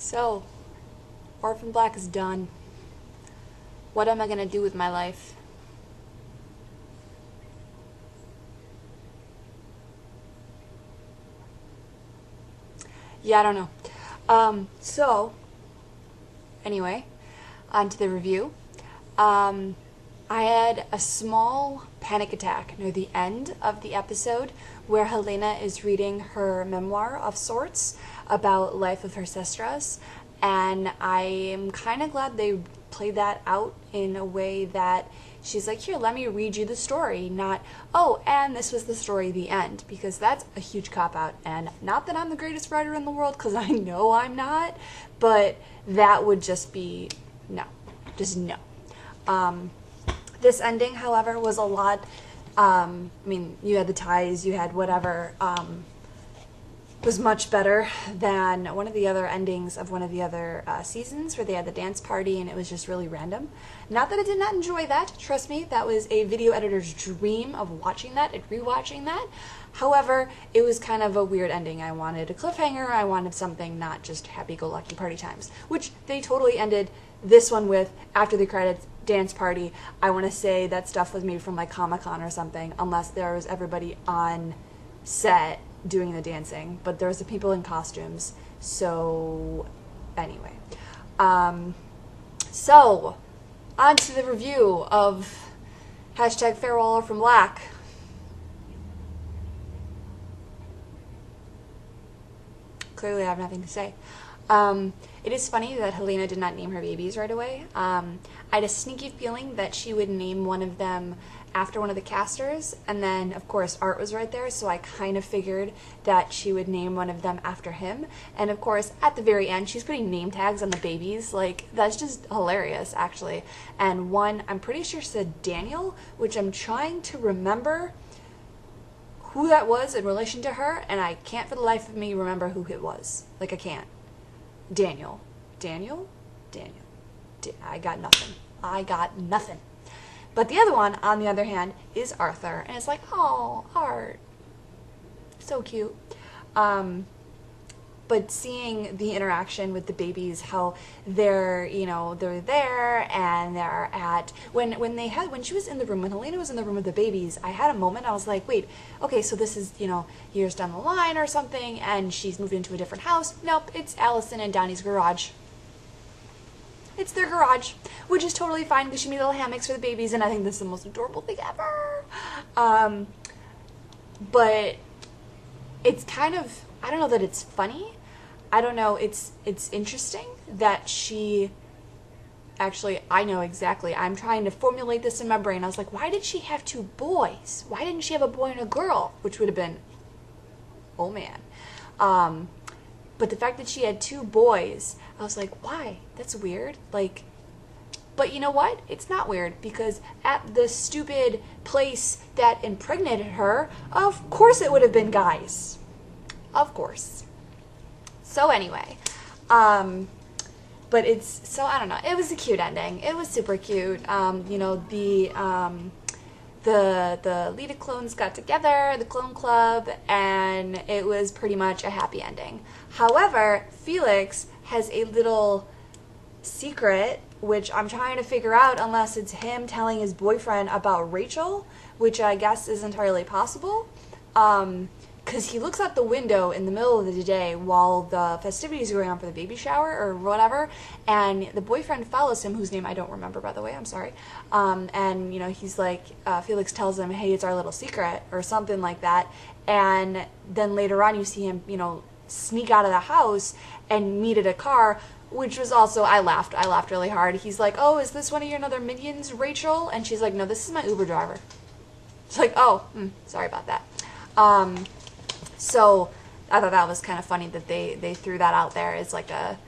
So, Orphan Black is done. What am I gonna do with my life? Yeah, I don't know. Anyway, on to the review. Um, I had a small panic attack near the end of the episode where Helena is reading her memoir of sorts about life of her sisters, and I am kind of glad they played that out in a way that she's like, here, let me read you the story, not, oh, and this was the story, the end, because that's a huge cop-out, and not that I'm the greatest writer in the world, because I know I'm not, but that would just be, no, just no. This ending, however, was a lot, you had the ties, you had whatever, was much better than one of the other endings of one of the other seasons where they had the dance party and it was just really random. Not that I did not enjoy that, trust me, that was a video editor's dream of watching that and rewatching that. However, it was kind of a weird ending. I wanted a cliffhanger, I wanted something not just happy-go-lucky party times, which they totally ended this one with after the credits dance party. I want to say that stuff was maybe from like Comic-Con or something, unless there was everybody on set doing the dancing, but there was the people in costumes. So anyway, so on to the review of hashtag Farewell from Black. Clearly I have nothing to say. It is funny that Helena did not name her babies right away. I had a sneaky feeling that she would name one of them after one of the casters, and then of course Art was right there, so I kind of figured that she would name one of them after him. And of course at the very end she's putting name tags on the babies, like that's just hilarious actually. And one, I'm pretty sure said Daniel, which I'm trying to remember who that was in relation to her, and I can't for the life of me remember who it was. Like I can't. Daniel. I got nothing. But the other one, on the other hand, is Arthur. And it's like, oh, Art. So cute. But seeing the interaction with the babies, how they're, they're there and they're at, when she was in the room, when Helena was in the room with the babies, I had a moment, I was like, wait, okay, so this is, years down the line or something, and she's moved into a different house. Nope, it's Allison and Donnie's garage. It's their garage, which is totally fine because she made little hammocks for the babies, and I think this is the most adorable thing ever. But it's kind of, I don't know that it's funny. I don't know, it's interesting that she, actually, I know exactly. I'm trying to formulate this in my brain. I was like, why did she have two boys? Why didn't she have a boy and a girl? Which would have been, oh man. But the fact that she had two boys, I was like, why? That's weird. Like, but you know what? It's not weird, because at the stupid place that impregnated her, of course it would have been guys. Of course. So anyway, but it's, so I don't know. It was a cute ending. It was super cute. The Lita clones got together, the clone club, and it was pretty much a happy ending. However, Felix has a little secret, which I'm trying to figure out, unless it's him telling his boyfriend about Rachel, which I guess is entirely possible. Because he looks out the window in the middle of the day while the festivities are going on for the baby shower or whatever, and the boyfriend follows him, whose name I don't remember, by the way, I'm sorry, and, he's like, Felix tells him, hey, it's our little secret, or something like that, and then later on you see him, sneak out of the house and meet at a car, which was also, I laughed really hard. He's like, oh, is this one of your other minions, Rachel? And she's like, no, this is my Uber driver. It's like, oh, sorry about that. So I thought that was kind of funny that they threw that out there as like a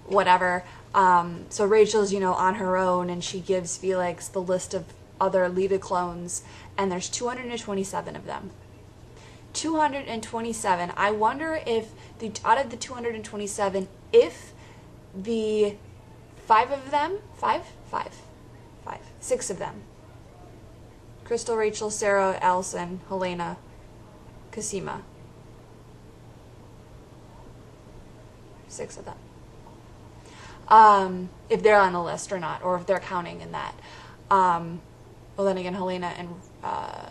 whatever. So Rachel's, on her own, and she gives Felix the list of other Lita clones, and there's 227 of them. 227. I wonder if out of the 227, if the six of them, Crystal, Rachel, Sarah, Allison, Helena, Cosima, 6 of them. if they're on the list or not, or if they're counting in that. Well, then again, Helena and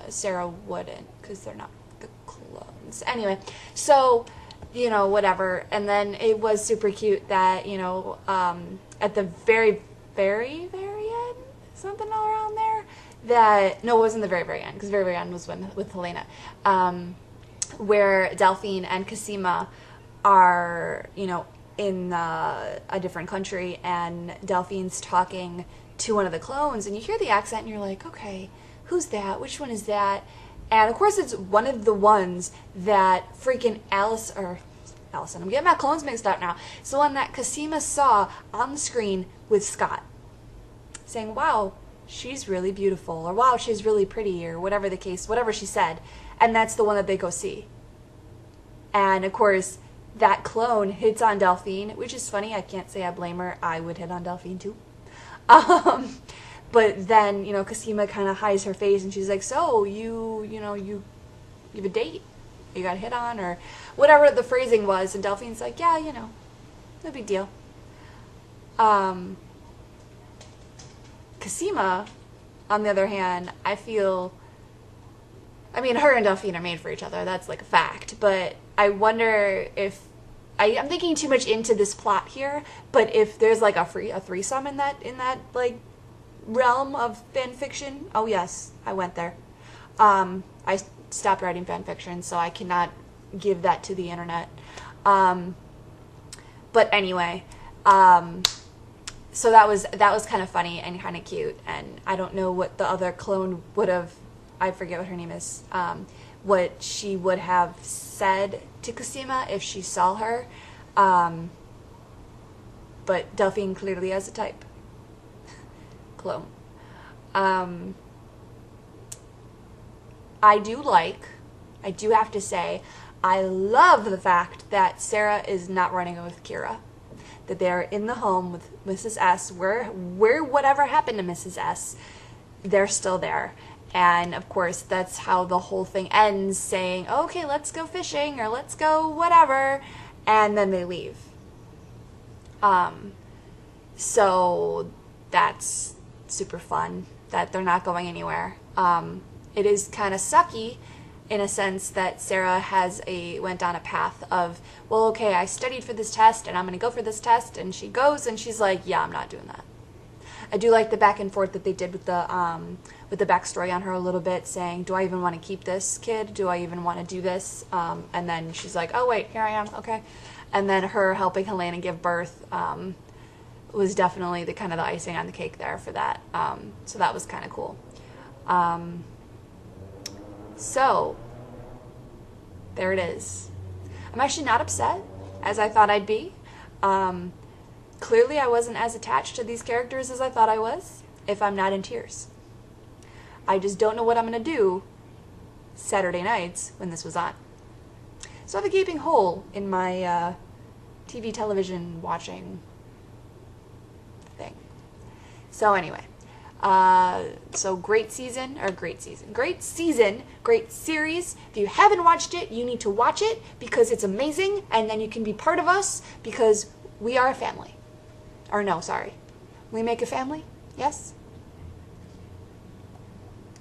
Sarah wouldn't, because they're not the clones. Anyway, so, you know, whatever. And then it was super cute that, you know, at the very, very, very end, something all around there, that, no, it wasn't the very, very end, because the very, very end was with Helena, where Delphine and Cosima are, you know, in a different country, and Delphine's talking to one of the clones, and you hear the accent, and you're like, okay, who's that? Which one is that? And of course, it's one of the ones that freaking Allison, I'm getting my clones mixed up now. It's the one that Cosima saw on the screen with Scott, saying, wow, she's really beautiful, or wow, she's really pretty, or whatever the case, whatever she said. And that's the one that they go see. And of course, that clone hits on Delphine, which is funny. I can't say I blame her. I would hit on Delphine too. But then, you know, Cosima kind of hides her face, and she's like, so, you have a date? You got hit on? Or whatever the phrasing was. And Delphine's like, yeah, you know, no big deal. Cosima, on the other hand, I mean, her and Delphine are made for each other. That's like a fact. But I wonder if, I'm thinking too much into this plot here, but if there's like a threesome in that like realm of fan fiction, oh yes, I went there. I stopped writing fan fiction, so I cannot give that to the internet. But anyway, so that was kind of funny and kind of cute, and I don't know what the other clone would have, I forget what her name is, what she would have said to Cosima if she saw her, but Delphine clearly has a type. Clone. I do have to say, I love the fact that Sarah is not running with Kira, that they're in the home with Mrs. S, where whatever happened to Mrs. S, they're still there. And of course, that's how the whole thing ends, saying, okay, let's go fishing, or let's go whatever, and then they leave. So that's super fun, that they're not going anywhere. It is kind of sucky, in a sense, that Sarah went down a path of, well, okay, I studied for this test, and I'm going to go for this test, and she goes, and she's like, yeah, I'm not doing that. I do like the back and forth that they did with the backstory on her a little bit, saying, do I even want to keep this kid? Do I even want to do this? And then she's like, oh wait, here I am, okay. And then her helping Helena give birth was definitely the kind of the icing on the cake there for that. So that was kind of cool. So there it is. I'm actually not upset, as I thought I'd be. Clearly, I wasn't as attached to these characters as I thought I was, if I'm not in tears. I just don't know what I'm going to do Saturday nights when this was on. So I have a gaping hole in my television watching thing. So anyway, great season, great series. If you haven't watched it, you need to watch it because it's amazing, and then you can be part of us because we are a family. Or no, sorry. We make a family? Yes?